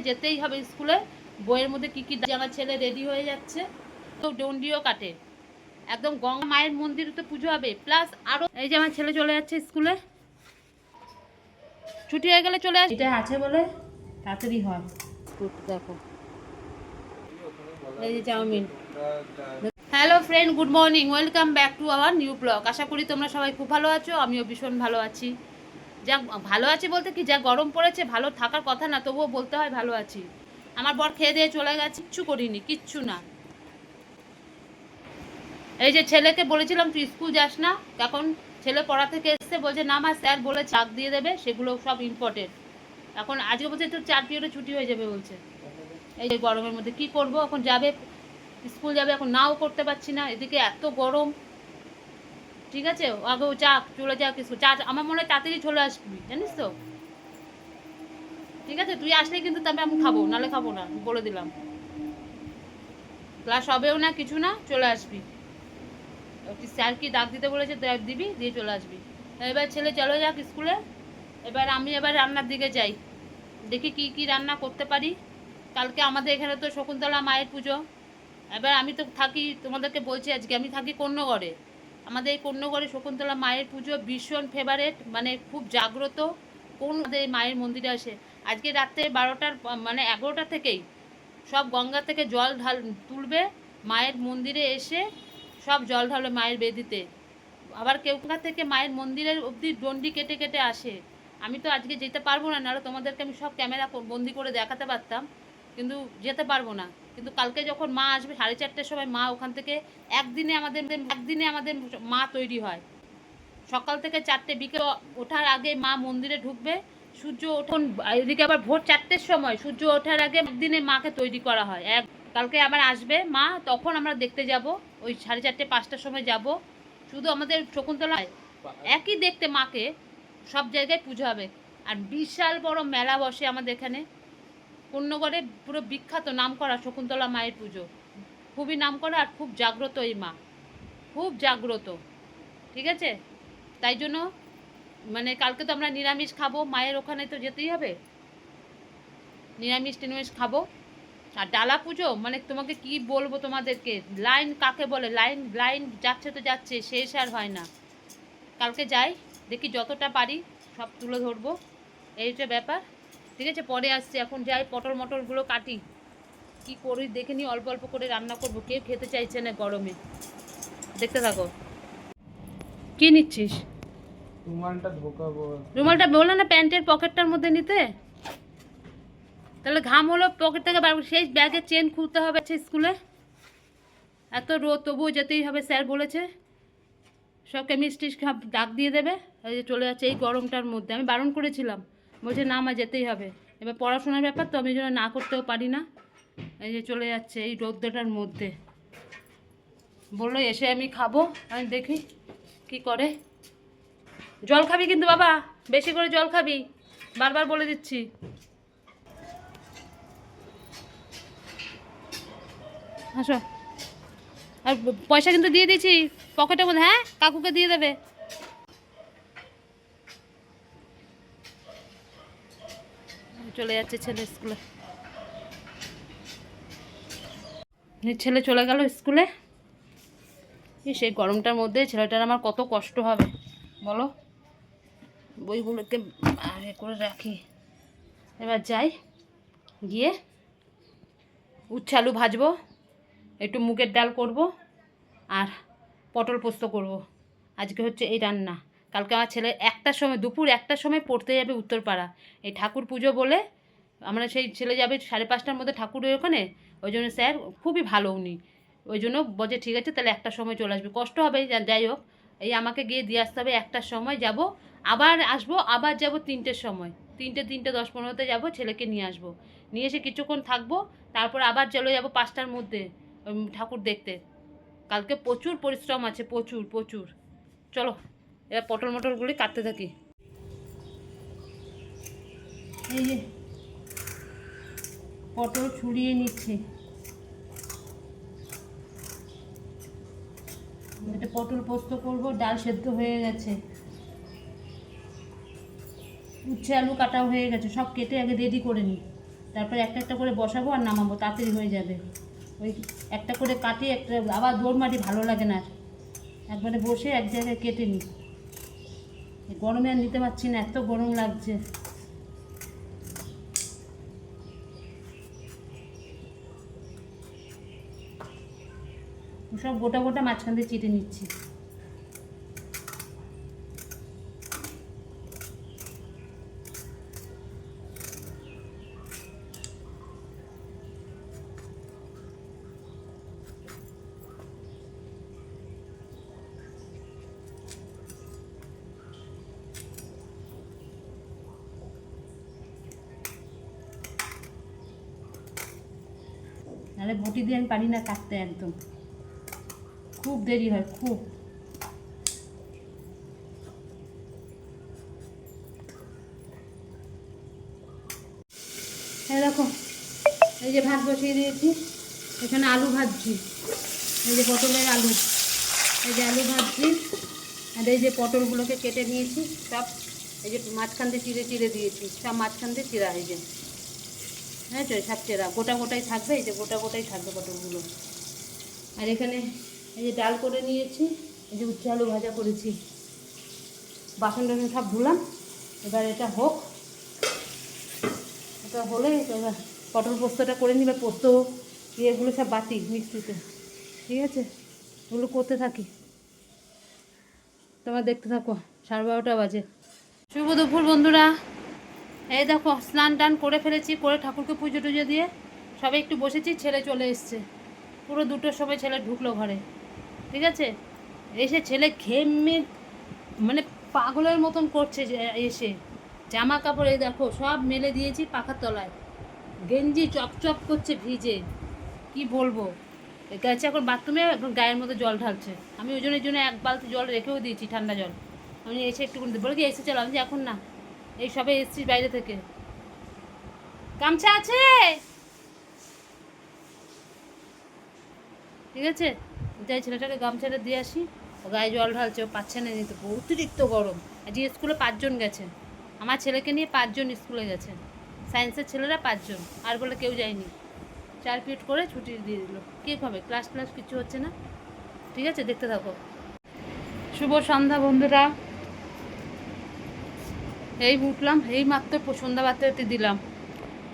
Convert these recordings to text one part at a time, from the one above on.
যেতেই হবে স্কুলে। বইয়ের মধ্যে কী কী আমার ছেলে রেডি হয়ে যাচ্ছে, তো ডন্ডিও কাটে, একদম গঙ্গা মায়ের মন্দিরে তো পুজো হবে, প্লাস আরও এই যে আমার ছেলে চলে যাচ্ছে স্কুলে, ছুটি হয়ে গেলে চলে আসে, এটা আছে বলে তাড়াতাড়ি হয়। দেখো এই যে chowmein. Hello friend, good morning, welcome back to our new blog. আশা করি তোমরা সবাই খুব ভালো আছো, আমিও ভীষণ ভালো আছি। যা ভালো আছি বলতে কি, যা গরম পড়েছে, ভালো থাকার কথা না, তবুও বলতে হয় ভালো আছি। আমার বর খেয়ে দিয়ে চলে গেছে, কিচ্ছু করিনি, কিচ্ছু না। এই যে ছেলেকে বলেছিলাম তুই স্কুল যাস না, এখন ছেলে পড়া থেকে এসছে, বলছে না মা স্যার বলে চাক দিয়ে দেবে, সেগুলো সব ইম্পর্টেন্ট। এখন আজকে বলছে তো 4 পিরিয়ডে ছুটি হয়ে যাবে বলছে। এই যে গরমের মধ্যে কি করব, এখন যাবে স্কুল যাবে, এখন নাও করতে পারছি না, এদিকে এত গরম। ঠিক আছে, আগে ও যাক, চলে যাক স্কুল, চা আমার মনে হয় তাড়াতাড়ি চলে আসবি, জানিস তো। ঠিক আছে, তুই আসলে কিন্তু তবে আমি খাবো, নালে খাবো না, বলে দিলাম। ক্লাস হবেও না, কিছু না, চলে আসবি। স্যার কি ডাক দিতে বলেছে, দিবি, দিয়ে চলে আসবি। এবার ছেলে চলে যাক স্কুলে, এবার আমি এবার রান্নার দিকে যাই, দেখি কি কি রান্না করতে পারি। কালকে আমাদের এখানে তো শকুন্তলা মায়ের পুজো। এবার আমি তো থাকি, তোমাদেরকে বলছি আজকে আমি থাকি কন্যগড়ে। আমাদের এই কন্যগড়ে শকুন্তলা মায়ের পুজো ভীষণ ফেভারেট, মানে খুব জাগ্রত। কোন আমাদের মায়ের মন্দিরে আসে, আজকে রাত্রে 12টার মানে 11টা থেকেই সব গঙ্গা থেকে জল তুলবে, মায়ের মন্দিরে এসে সব জল ঢালবে মায়ের বেদিতে। আবার কেউ থেকে মায়ের মন্দিরের অবধি ডন্ডি কেটে কেটে আসে। আমি তো আজকে যেতে পারবো না, নাহলে তোমাদেরকে আমি সব ক্যামেরা বন্দি করে দেখাতে পারতাম, কিন্তু যেতে পারবো না। কিন্তু কালকে যখন মা আসবে 4:30টার সময়, মা ওখান থেকে একদিনে আমাদের মা তৈরি হয়। সকাল থেকে 4টে, বিকেল ওঠার আগে মা মন্দিরে ঢুকবে, সূর্য ওঠন, এদিকে আবার ভোর 4টের সময় সূর্য ওঠার আগে একদিনে মাকে তৈরি করা হয়। কালকে আবার আসবে মা, তখন আমরা দেখতে যাব, ওই 4:30 5টার সময় যাব। শুধু আমাদের শকুন্তলায় একই দেখতে মাকে, সব জায়গায় পুজো হবে। আর বিশাল বড় মেলা বসে আমাদের এখানে কন্যগড়ে, পুরো বিখ্যাত নাম করা শকুন্তলা মায়ের পুজো, খুবই নাম করা, আর খুব জাগ্রত এই মা, খুব জাগ্রত। ঠিক আছে, তাই জন্য মানে কালকে তো আমরা নিরামিষ খাবো, মায়ের ওখানে তো যেতেই হবে, নিরামিষ খাবো। আর ডালা পুজো মানে তোমাকে কি বলবো তোমাদেরকে, লাইন কাকে বলে, লাইন লাইন যাচ্ছে তো যাচ্ছে, শেষ আর হয় না। কালকে যাই, দেখি যতটা পারি সব তুলে ধরবো, এই হচ্ছে ব্যাপার। ঠিক আছে, পরে আসছি, এখন যাই পটল মটরগুলো কাটি, কি করি দেখে নিই, অল্প অল্প করে রান্না করবো, কেউ খেতে চাইছে না গরমে। দেখতে থাকো। কি নিচ্ছিস? রুমালটা বললো না প্যান্টের পকেটটার মধ্যে নিতে, তাহলে ঘাম হলো পকেট থেকে বার, সেই ব্যাগের চেন খুলতে হবে স্কুলে, এত রোদ তবুও যেতেই হবে, স্যার বলেছে সব কেমিস্ট্রি সব ডাক দিয়ে দেবে। এই যে চলে যাচ্ছে এই গরমটার মধ্যে, আমি বারণ করেছিলাম, বলছে না আমার যেতেই হবে। এবার পড়াশোনার ব্যাপার তো, আমি যেন না করতেও পারি না। এই যে চলে যাচ্ছে এই রোদ্রটার মধ্যে, বললো এসে আমি খাবো, আমি দেখি কি করে। জল খাবি কিন্তু বাবা, বেশি করে জল খাবি, বারবার বলে দিচ্ছি। আসো, আর পয়সা কিন্তু দিয়ে দিয়েছি পকেটের মধ্যে, হ্যাঁ কাকুকে দিয়ে দেবে। চলে যাচ্ছে ছেলে স্কুলে, ছেলে চলে গেল স্কুলে। সেই গরমটার মধ্যে ছেলেটার আমার কত কষ্ট হবে বলো, বইগুলোকে করে রাখি। এবার যাই, গিয়ে উচ্ছে আলু ভাজবো, একটু মুগের ডাল করব, আর পটল পোস্ত করব। আজকে হচ্ছে এই রান্না। কালকে আমার ছেলে 1টার সময়, দুপুর 1টার সময় পড়তে যাবে উত্তরপাড়া, এই ঠাকুর পুজো বলে। আমরা সেই ছেলে যাবে 5:30টার মধ্যে ঠাকুরের ওখানে, ওই জন্য স্যার খুবই ভালো উনি, ওই জন্য বলছে ঠিক আছে তাহলে 1টার সময় চলে আসবে, কষ্ট হবে যাই হোক, এই আমাকে গিয়ে দিয়ে আসতে হবে 1টার সময়, যাব আবার আসবো, আবার যাব 3টের সময়, 3টে 10-15তে যাব, ছেলেকে নিয়ে আসবো, নিয়ে এসে কিছুক্ষণ থাকবো, তারপর আবার চলে যাব 5টার মধ্যে ঠাকুর দেখতে। কালকে প্রচুর পরিশ্রম আছে, প্রচুর প্রচুর। চলো এবার পটল মটরগুলি কাটতে থাকি। এই যে পটল ছুরিয়ে নিচ্ছি, এটা পটল পোস্ত করব, ডাল সেদ্ধ হয়ে গেছে, উচ্ছে আলু কাটাও হয়ে গেছে, সব কেটে আগে রেডি করে নিই। তারপরে একটা একটা করে বসাবো আর নামাবো, তাড়াতাড়ি হয়ে যাবে। ওই একটা করে কাটি, একটা আবার দৌড়মাটি ভালো লাগে না, একবারে বসে এক জায়গায় কেটে নিই। গরমে আর নিতে পারছি না, এত গরম লাগছে। সব গোটা গোটা মাঝখান দিয়ে চিটে নিচ্ছি। নাহলে বটি দিয়ে আমি পারি না কাটতে, একদম খুব দেরি হয়, খুব। এই দেখো, এই যে ভাত বসিয়ে দিয়েছি, এখানে আলু ভাজছি, এই যে পটলের আলু, এই যে আলু ভাজছি, আর এই যে পটলগুলোকে কেটে নিয়েছি সব, এই যে মাঝখান দিয়ে চিড়ে চিড়ে দিয়েছি, সব মাঝখান দিয়ে চিরা, এই যে হ্যাঁ তো সব চেরা গোটা গোটাই থাকবে, এই যে গোটা গোটাই থাকবে পটলগুলো। আর এখানে এই যে ডাল করে নিয়েছি, এই যে উচ্ছে আলু ভাজা করেছি, বাসন টাসন সব ধুলাম। এবার এটা হোক, এটা হলে এবার পটল পোস্তটা করে নিবে, পোস্ত এগুলো সব বাটি মিক্সিতে, ঠিক আছে, ওগুলো করতে থাকি, তোমার দেখতে থাকো। 12:30 বাজে। শুভ দুপুর বন্ধুরা, এই দেখো স্নান টান করে ফেলেছি, করে ঠাকুরকে পুজো টুজো দিয়ে সবাই একটু বসেছি, ছেলে চলে এসছে, পুরো 2টোর সময় ছেলে ঢুকলো ঘরে, ঠিক আছে। এসে ছেলে ঘেমে মানে পাগলের মতন করছে, এসে জামা কাপড় এই দেখো সব মেলে দিয়েছি পাখার তলায়, গেঞ্জি চপচপ করছে ভিজে, কি বলবো। গেছে এখন বাথরুমে, এখন গায়ের মধ্যে জল ঢালছে। আমি ওই জন্য 1 বালতি জল রেখেও দিয়েছি, ঠান্ডা জল। আমি এসে একটুখানি বলে কি এসে চলো, আমি এখন না, এই সবে এসছি বাইরে থেকে। গামছা আছে, ঠিক আছে, যাই ছেলেটাকে গামছাটা দিয়ে আসি, ও গায়ে জল ঢালছে, ও পাচ্ছে না নিতে, অতিরিক্ত গরম। আজকে স্কুলে 5 জন গেছে, আমার ছেলেকে নিয়ে 5 জন স্কুলে গেছে, সায়েন্সের ছেলেরা 5 জন, আর বলে কেউ যায়নি। 4 পিরিয়ড করে ছুটি দিয়ে দিল, কী হবে, ক্লাস কিছু হচ্ছে না, ঠিক আছে, দেখতে থাকো। শুভ সন্ধ্যা বন্ধুরা, এই উঠলাম, এই মাত্র সন্ধ্যা বার্তাতে দিলাম,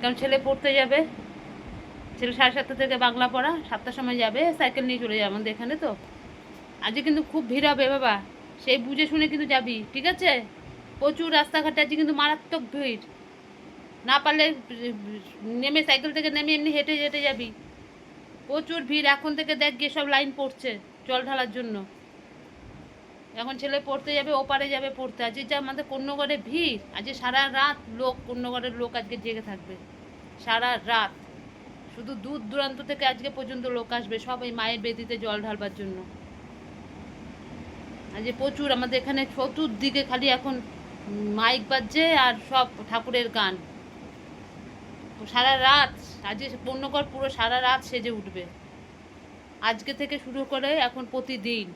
কারণ ছেলে পড়তে যাবে, ছেলে 7:30 থেকে বাংলা পড়া, 7টার সময় যাবে, সাইকেল নিয়ে চলে যাবে আমাদের এখানে তো। আজকে কিন্তু খুব ভিড় হবে বাবা, সেই বুঝে শুনে কিন্তু যাবি, ঠিক আছে। প্রচুর রাস্তাঘাটে আজকে কিন্তু মারাত্মক ভিড়, না পারলে নেমে সাইকেল থেকে নেমে এমনি হেঁটে হেঁটে যাবি, প্রচুর ভিড়। এখন থেকে দেখ গিয়ে সব লাইন পড়ছে জল ঢালার জন্য। এখন ছেলে পড়তে যাবে, ওপারে যাবে পড়তে। আজকে যা আমাদের কন্যগড়ে ভিড়, আজকে সারা রাত লোক, কন্যগড়ের লোক আজকে জেগে থাকবে সারা রাত, শুধু দূর দূরান্ত থেকে আজকে পর্যন্ত লোক আসবে, সব এই মায়ের বেদিতে জল ঢালবার জন্য। আজকে প্রচুর আমাদের এখানে চতুর্দিকে খালি এখন মাইক বাজছে আর সব ঠাকুরের গান, সারা রাত আজকে কন্যগড় পুরো সারা রাত সেজে উঠবে, আজকে থেকে শুরু করে এখন প্রতিদিন।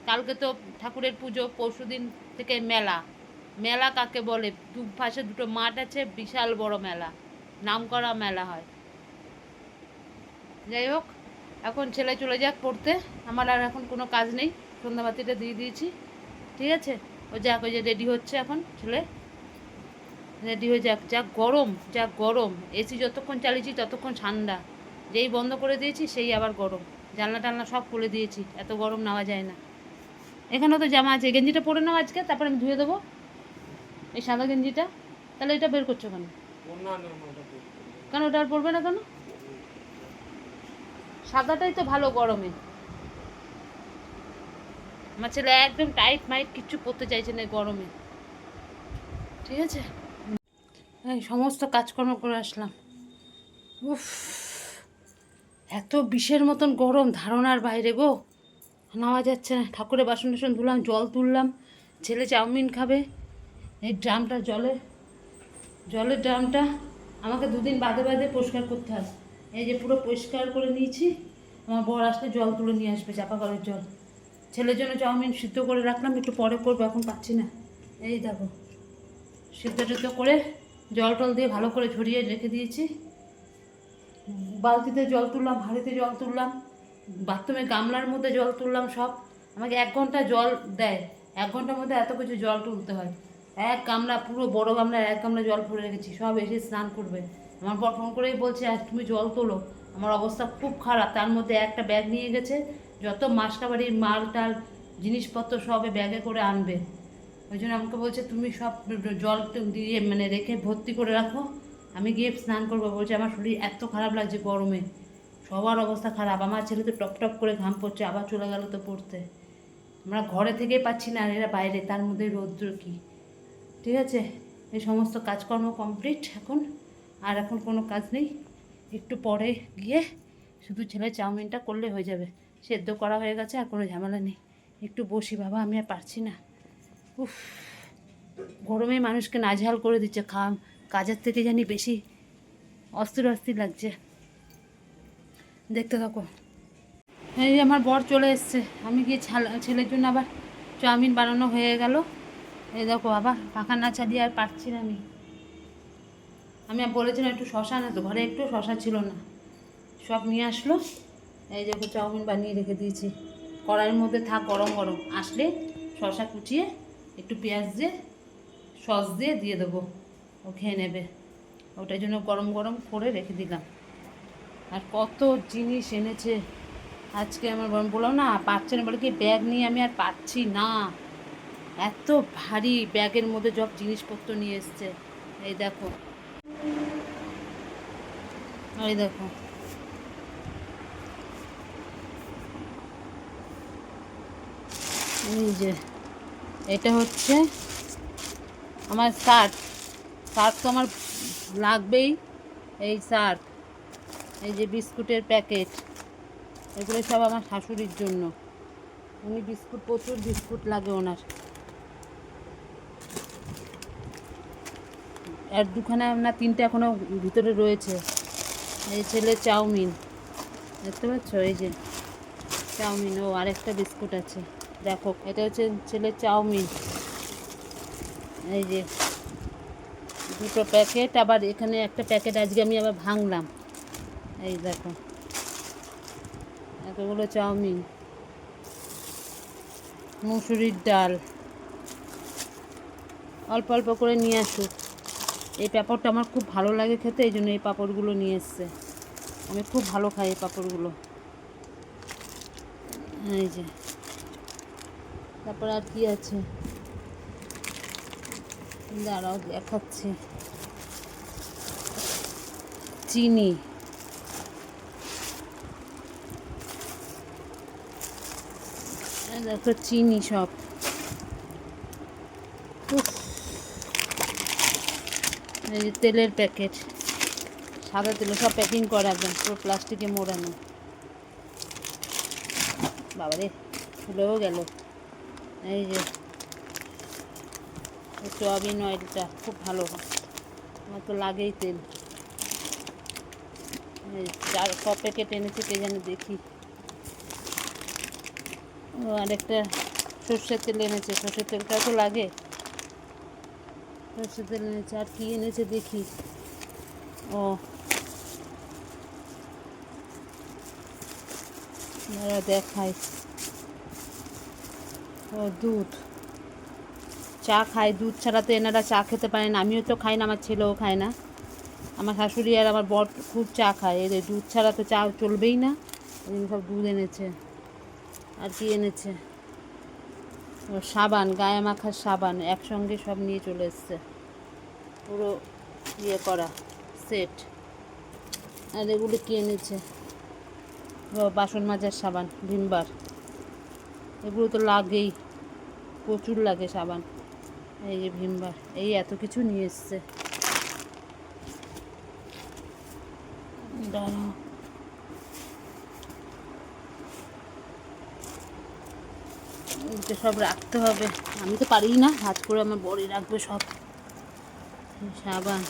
কালকে তো ঠাকুরের পুজো, পরশুদিন থেকে মেলা। মেলা কাকে বলে, দুপাশে 2টো মাঠ আছে, বিশাল বড় মেলা, নামকরা মেলা হয়। যাই হোক, এখন ছেলে চলে যাক পড়তে, আমার আর এখন কোনো কাজ নেই, সন্ধ্যাবাতিটা দিয়ে দিয়েছি, ঠিক আছে। ও যাক, ওই যে রেডি হচ্ছে এখন ছেলে, রেডি হয়ে যাক। যা গরম, যা গরম, এসি যতক্ষণ চালিয়েছি ততক্ষণ ঠান্ডা, যেই বন্ধ করে দিয়েছি সেই আবার গরম। জানলা টালনা সব খুলে দিয়েছি, এত গরম নেওয়া যায় না। এখানেও তো জামা আছে, গেঞ্জিটা পরে নাও আজকে, তারপরে আমি ধুয়ে দেবো এই সাদা গেঞ্জিটা। তাহলে এটা বের করছো কেন? কেন ওটা আর পরবে না কেন? সাদাটাই তো ভালো গরমে। আমার ছেলে একদম টাইট মাইট কিচ্ছু পরতে চাইছে না গরমে, ঠিক আছে। এই সমস্ত কাজকর্ম করে আসলাম, উফ, এত বিষের মতন গরম, ধারণার বাইরে গো, নেওয়া যাচ্ছে না। ঠাকুরের বাসন টাসন ধুলাম, জল তুললাম, ছেলে চাউমিন খাবে। এই ড্রামটা জলের ড্রামটা আমাকে 2 দিন বাদে বাদে পরিষ্কার করতে হয়। এই যে পুরো পরিষ্কার করে নিয়েছি, আমার বর আসলে জল তুলে নিয়ে আসবে, চাপা কলের জল। ছেলের জন্য চাউমিন সিদ্ধ করে রাখলাম, একটু পরে করবো, এখন পাচ্ছি না। এই দেখো সিদ্ধ টিদ্ধ করে জল টল দিয়ে ভালো করে ঝরিয়ে রেখে দিয়েছি, বালতিতে জল তুললাম, হাঁড়িতে জল তুললাম, বাথরুমে গামলার মধ্যে জল তুললাম সব। আমাকে 1 ঘন্টা জল দেয়, 1 ঘন্টার মধ্যে এত কিছু জল তুলতে হয়। এক গামলা, পুরো বড় গামলার 1 গামলা জল ভরে রেখেছি, সব এসে স্নান করবে। আমার পর ফোন করেই বলছে আর তুমি জল তোলো, আমার অবস্থা খুব খারাপ। তার মধ্যে একটা ব্যাগ নিয়ে গেছে, যত মাসকাবাড়ির মাল টাল জিনিসপত্র সবে ব্যাগে করে আনবে। ওই জন্য আমাকে বলছে তুমি সব জল দিয়ে মানে রেখে ভর্তি করে রাখো, আমি গিয়ে স্নান করবো। বলছে আমার শরীর এত খারাপ লাগছে গরমে, সবার অবস্থা খারাপ। আমার ছেলে তো টপ টপ করে ঘাম পড়ছে, আবার চলে গেল তো পড়তে। আমরা ঘরে থেকেই পাচ্ছি না, আর এরা বাইরে, তার মধ্যে রৌদ্র কী। ঠিক আছে, এই সমস্ত কাজকর্ম কমপ্লিট এখন। আর এখন কোনো কাজ নেই, একটু পরে গিয়ে শুধু ছেলে চাউমিনটা করলে হয়ে যাবে। সেদ্ধ করা হয়ে গেছে, আর কোনো ঝামেলা নেই। একটু বসি বাবা, আমি আর পারছি না। উফ, গরমে মানুষকে নাজেহাল করে দিচ্ছে। কাজের থেকে জানি বেশি অস্থির অস্থির লাগছে। দেখতে থাকো। এই আমার বর চলে এসছে, আমি গিয়ে ছেলের জন্য আবার চাউমিন বানানো হয়ে গেল। এই দেখো আবার পাখা না চালিয়ে আর পারছি না আমি আর বলেছিলাম একটু শশা না, তো ঘরে একটু শশা ছিল না, সব নিয়ে আসলো। এই দেখো চাউমিন বানিয়ে রেখে দিয়েছি, কড়াইয়ের মধ্যে থাক, গরম গরম আসলে শশা কুচিয়ে একটু পেঁয়াজ দিয়ে সস দিয়ে দেবো, ও খেয়ে নেবে। ওটার জন্য গরম গরম করে রেখে দিলাম। আর কত জিনিস এনেছে আজকে, আমার বললাম না পারছে না বলে কি, ব্যাগ নিয়ে আমি আর পারছি না, এত ভারী ব্যাগের মধ্যে সব জিনিসপত্র নিয়ে এসছে। এই দেখো, এই দেখো, এই যে এটা হচ্ছে আমার শার্ট তো আমার লাগবেই, এই শার্ট, এই যে বিস্কুটের প্যাকেট, এগুলো সব আমার শাশুড়ির জন্য। উনি বিস্কুট, প্রচুর বিস্কুট লাগে ওনার। আর 2খানা না 3টে এখনও ভিতরে রয়েছে। এই ছেলে চাউমিন, দেখতে পাচ্ছ, এই যে চাউমিন, ও আরেকটা বিস্কুট আছে, দেখো এটা হচ্ছে ছেলে চাউমিন। এই যে 2টো প্যাকেট, আবার এখানে একটা প্যাকেট আজকে আমি আবার ভাঙলাম। এই দেখো এতগুলো চাউমিন, মুসুরির ডাল, অল্প অল্প করে নিয়ে আসুক। এই পাঁপড়টা আমার খুব ভালো লাগে খেতে, এই জন্য এই পাঁপড়গুলো নিয়ে এসছে। আমি খুব ভালো খাই এই পাঁপড়গুলো। এই যে তারপর আর কি আছে দাঁড়াও দেখাচ্ছি, চিনি, দেখো চিনি সব, এই যে তেলের প্যাকেট, সাদা তেল, সব প্যাকিং করা একদম পুরো প্লাস্টিকে মোড়ানো। বাবারে খুলেও গেল। এই যে সয়াবিন অয়েলটা খুব ভালো, আমার তো লাগেই তেল। ক প্যাকেট এনেছে কে যেন দেখি। ও আরেকটা সর্ষের তেল এনেছে, সর্ষের তেলটা তো লাগে, সর্ষের তেল এনেছে। আর কি এনেছে দেখি, ও দেখাই, ও দুধ, চা খায়, দুধ ছাড়া তো এনারা চা খেতে পারে না। আমিও তো খাই না, আমার ছেলেও খায় না। আমার শাশুড়ি আর আমার বর খুব চা খায়, এদের দুধ ছাড়া তো চা চলবেই না, এই সব দুধ এনেছে। আর কি এনেছে, ও সাবান, গায়ে মাখার সাবান, একসঙ্গে সব নিয়ে চলে এসছে, পুরো ইয়ে করা সেট। আর এগুলো কি এনেছে, বাসন মাজার সাবান, ভিমবার, এগুলো তো লাগেই, প্রচুর লাগে সাবান। এই যে ভিমবার, এই এত কিছু নিয়ে এসছে। দাঁড়াও, এটা সব রাখতে হবে, আমি তো পারি না, হাত করে আমার বড়ি রাখবে সব। সাবান,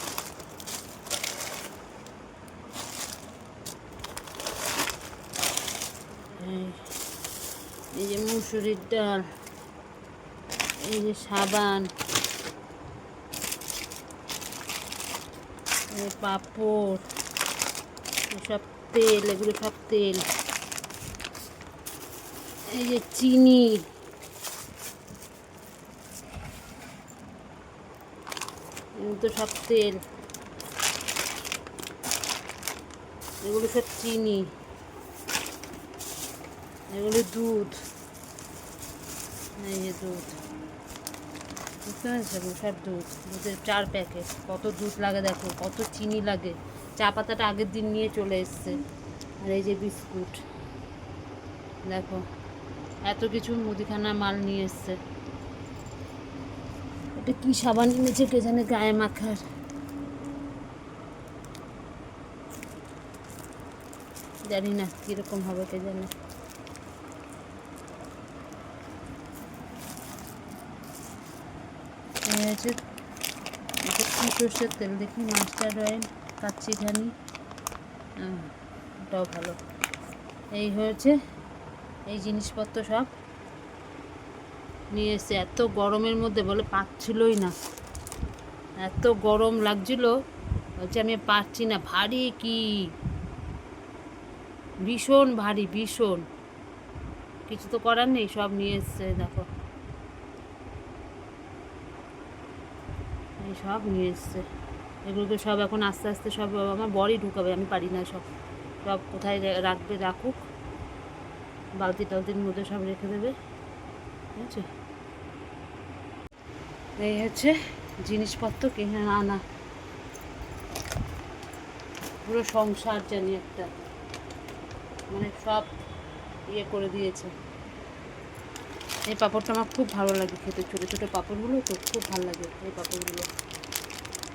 এই যে মুসুরির ডাল, এই যে সাবান, পাঁপড়, সব তেল, এগুলো সব তেল। এই যে চিনি, তো সব তেল, এগুলো সব চিনি, এগুলো দুধ, এই যে দুধ, বুঝতে পারছেন? সব দুধ, দুধের 4 প্যাকেট। কত দুধ লাগে দেখো, কত চিনি লাগে। চা পাতাটা আগের দিন নিয়ে চলে এসছে। আর এই যে বিস্কুট, দেখো এত কিছু মুদিখানা মাল নিয়ে এসছে। এটা কি সাবান এনেছে কে জানে, গায়ে মাখার। জানি না কীরকম হবে কে জানে। হয়েছে কি সর্ষের তেল দেখি, মাস্টার্ড অয়েল, কাচ্চি ঘানি, ওটাও ভালো। এই হয়েছে, এই জিনিসপত্র সব নিয়ে এসে। এত গরমের মধ্যে বলে পাচ্ছিলই না, এত গরম লাগছিল, বলছে আমি পারছি না। ভারী কি, ভীষণ ভারী, ভীষণ। কিছু তো করার নেই, সব নিয়ে এসছে দেখো, এই সব নিয়ে এসছে। এগুলোকে সব এখন আস্তে আস্তে সব আমার বরই ঢুকাবে, আমি পারি না। সব সব কোথায় রাখবে রাখুক, বালতি টালতির মধ্যে সব রেখে দেবে, ঠিক আছে? এই হচ্ছে জিনিসপত্র কিনে আনা, পুরো সংসার জানি একটা, মানে সব ইয়ে করে দিয়েছে। এই পাঁপড়টা আমার খুব ভালো লাগে খেতে, ছোটো ছোটো পাঁপড়গুলো তো খুব ভালো লাগে এই পাঁপড়গুলো।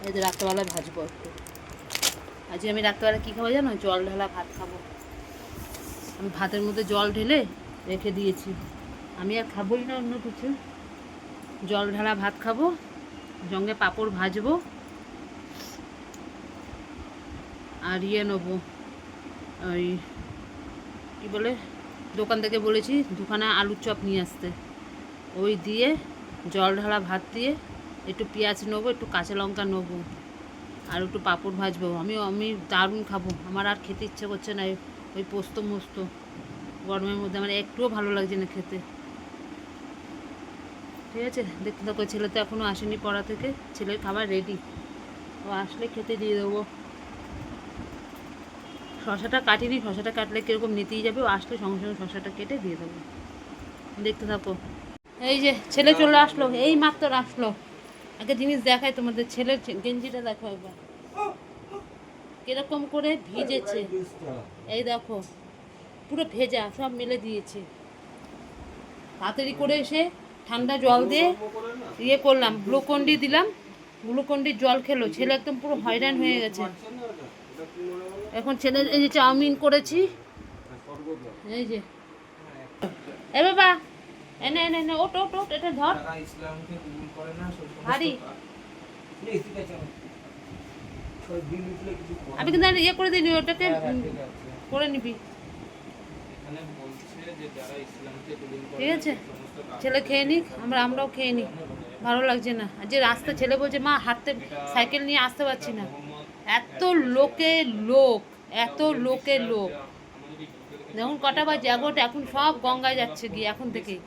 এই যে রাত্রেবেলায় ভাজবো একটু। আজকে আমি রাত্রেবেলা কী খাবো জানো? জল ঢালা ভাত খাবো। আমি ভাতের মধ্যে জল ঢেলে রেখে দিয়েছি, আমি আর খাবোই না অন্য কিছু। জল ঢালা ভাত খাবো, সঙ্গে পাঁপড় ভাজবো, আর ইয়ে নেবো, ওই কী বলে, দোকান থেকে বলেছি দুখানা আলুর চপ নিয়ে আসতে, ওই দিয়ে জল ঢালা ভাত দিয়ে একটু পেঁয়াজ নেবো, একটু কাঁচা লঙ্কা নেবো, আর একটু পাঁপড় ভাজবো। আমি দারুণ খাবো। আমার আর খেতে ইচ্ছে করছে না ওই পোস্ত মোস্ত গরমের মধ্যে, আমার একটুও ভালো লাগছে না খেতে। ঠিক আছে, দেখতে থাকো। ছেলে তো এখনও আসেনি পড়া থেকে, ছেলের খাবার রেডি, ও আসলে খেতে দিয়ে দেবো। শশাটা কাটিনি, শশাটা কাটলে কীরকম নিতেই যাবে, ও আসলে সঙ্গে সঙ্গে শশাটা কেটে দিয়ে দেবো। দেখতে থাকো। এই যে ছেলে চলে আসলো, এই মাত্র আসলো। একটা জিনিস দেখায় তোমাদের, ছেলের গেঞ্জিটা দেখো এবার কিরকম করে ভিজেছে। এই দেখো পুরো ভেজা, সব মেলে দিয়েছে। তাড়াতাড়ি করে এসে ঠান্ডা জল দিয়ে ইয়ে করলাম, গ্লুকন্ডি দিলাম, গ্লুকন্ডির জল খেলো। ছেলে একদম পুরো হয়রান হয়ে গেছে। এখন ছেলে এই যে চাউমিন করেছি, এই যে এ বাবা এনে এনে এনে ওট ওট ওট, এটা ধর ভারী। আমি কিন্তু ইয়ে করে দিইনি, ওটাকে করে নিবি, ঠিক আছে? ছেলে খেয়ে নিক, আমরাও খেয়ে নিই, ভালো লাগছে না। আর যে রাস্তা, ছেলে বলছে মা হাঁটতে, সাইকেল নিয়ে আসতে পারছি না। এত লোকের লোক, এত লোকের লোক। দেখুন কটা বাজে, 11টা। এখন সব গঙ্গায় যাচ্ছে গিয়ে এখন থেকেই,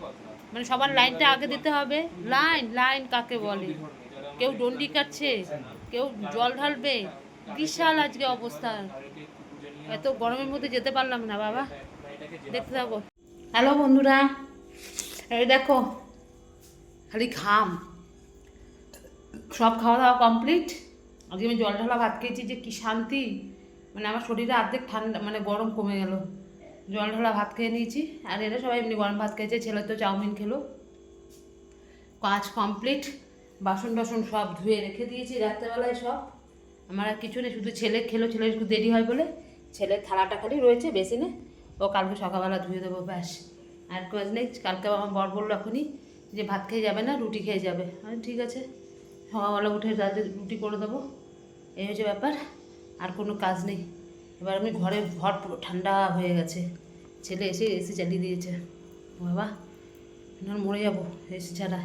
মানে সবার লাইনটা আগে দিতে হবে। লাইন লাইন কাকে বলে? কেউ ডন্ডি কাটছে, কেউ জল ঢালবে, বিশাল আজকে অবস্থা। এত গরমের মধ্যে যেতে পারলাম না বাবা। দেখতে থাকো। হ্যালো বন্ধুরা, এই দেখো খালি ঘাম। সব খাওয়া দাওয়া কমপ্লিট। আজকে আমি জল ঢালা ভাত খেয়েছি, যে কি শান্তি, মানে আমার শরীরে অর্ধেক ঠান্ডা, মানে গরম কমে গেল। জল ঢালা ভাত খেয়ে নিয়েছি, আর এরা সবাই এমনি গরম ভাত খেয়েছে। ছেলে তো চাউমিন খেলো। কাজ কমপ্লিট, বাসন টাসন সব ধুয়ে রেখে দিয়েছি রাত্রেবেলায় সব। আমার আর কিছু নেই, শুধু ছেলে খেলো, ছেলে একটু দেরি হয় বলে ছেলের থালাটা খালি রয়েছে বেসিনে, ও কালকে সকালবেলা ধুয়ে দেবো, ব্যাস। আর কাজ নেই। কালকে আমার বর বললো এখনই যে ভাত খেয়ে যাবে না, রুটি খেয়ে যাবে। আমি ঠিক আছে, সকালবেলা উঠে রাতে রুটি করে দেবো, এই হচ্ছে ব্যাপার। আর কোনো কাজ নেই। এবার আমি ঘর পুরো ঠান্ডা হয়ে গেছে। ছেলে এসে এসি চালিয়ে দিয়েছে, বাবা মরে যাবো এসি ছাড়া।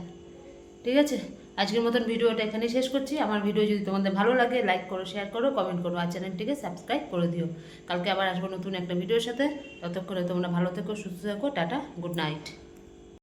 ঠিক আছে, আজকের মতন ভিডিওটা এখানেই শেষ করছি। আমার ভিডিও যদি তোমাদের ভালো লাগে লাইক করো, শেয়ার করো, কমেন্ট করো, আর চ্যানেলটিকে সাবস্ক্রাইব করে দিও। কালকে আবার আসবো নতুন একটা ভিডিওর সাথে। ততক্ষণে তোমরা ভালো থেকো, সুস্থ থেকো। Tata, good night.